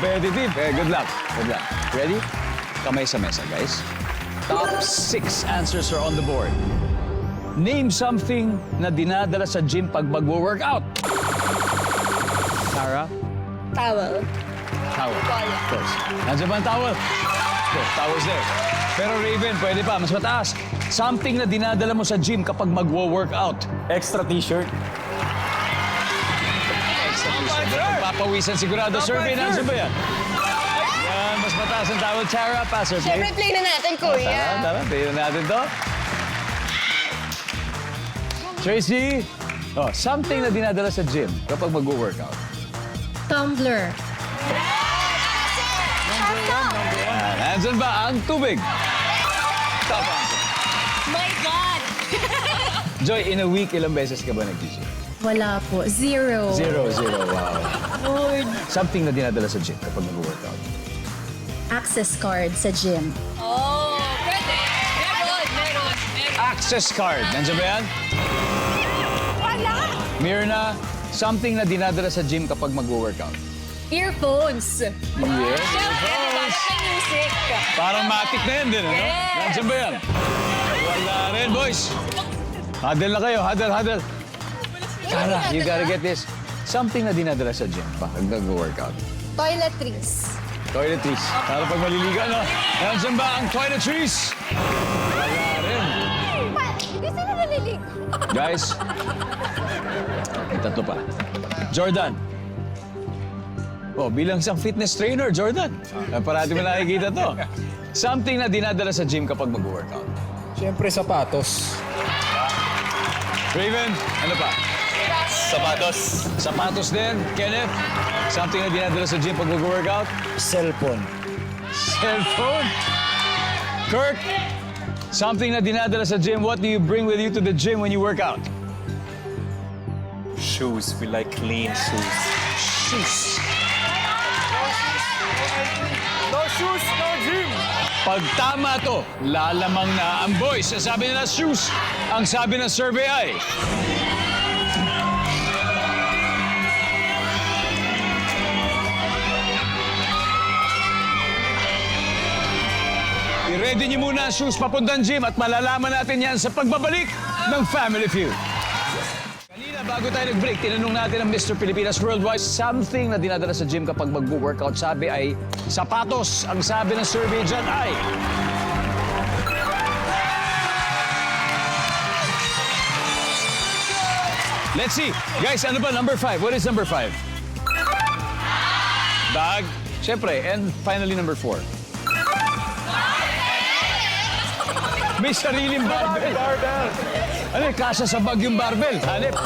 competitive. Eh, good luck. Good luck. Ready? Kamay sa mesa, guys. Top 6 answers are on the board. Name something na dinadala sa gym pag magwo-workout. Sarah? Towel. Towel. Of course. Nandiyan ba ang towel? Okay, towel's there. Pero Raven, pwede pa. Mas mataas. Something na dinadala mo sa gym kapag magwo-workout. Extra t-shirt. Extra t-shirt. Papawisan sigurado. Survey, nandiyan ba yan? Yan, mas mataas ang towel. Chara, pass or play? Siyempre, play na natin, kuya. Tara, play na natin to. Tracy, something na dinadala sa gym kapag magwo-workout. Tumbler. Nandyan ba ang tubig? Top answer. My God! Joy, in a week, ilang beses ka ba nag-gym? Wala po. Zero. Zero, wow. Lord. Something na dinadala sa gym kapag mag-workout. Access card sa gym. Oh, pwede. Meron. Access card. Nandiyan ba yan? Wala. Mirna, something na dinadala sa gym kapag mag-workout. Earphones. Yes. Siyempre, diba? Music. Parang matik na yan din, ano? Yes. Nandiyan ba yan? Wala rin, boys. Huddle na kayo, huddle. Tara, you gotta get this. Something na dinadala sa gym kapag mag-workout. Toiletries. Toiletries. Para pag maliligo, no? Nandiyan ba ang toiletries? Wala rin. Hindi sila naliligo. Guys, may tatlo pa. Jordan. Bilang isang fitness trainer, Jordan. Parati mo nakikita to. Something na dinadala sa gym kapag mag-workout. Siyempre, sapatos. Raven, ano pa? Sapatos. Sapatos din. Kenneth, something na dinadala sa gym pag mag-workout. Cellphone. Cellphone. Kirk, something na dinadala sa gym. What do you bring with you to the gym when you work out? Shoes. We like clean shoes. Shoes. No shoes, no gym. Pag tama to, lalamang na ang boys. Ang sabi nila shoes. Ang sabi ng survey ay... I-ready niyo muna ang shoes papuntang gym at malalaman natin yan sa pagbabalik ng Family Feud. Kanina, bago tayo nag-break, tinanong natin ang Mr. Pilipinas Worldwide. Something na dinadala sa gym kapag mag-workout, sabi ay sapatos. Ang sabi ng survey dyan ay... Let's see. Guys, ano ba? Number 5. What is number 5? Bag. Siyempre. And finally, number 4. May sariling barbell. Ano, kasya sa bag yung barbell. Hanip.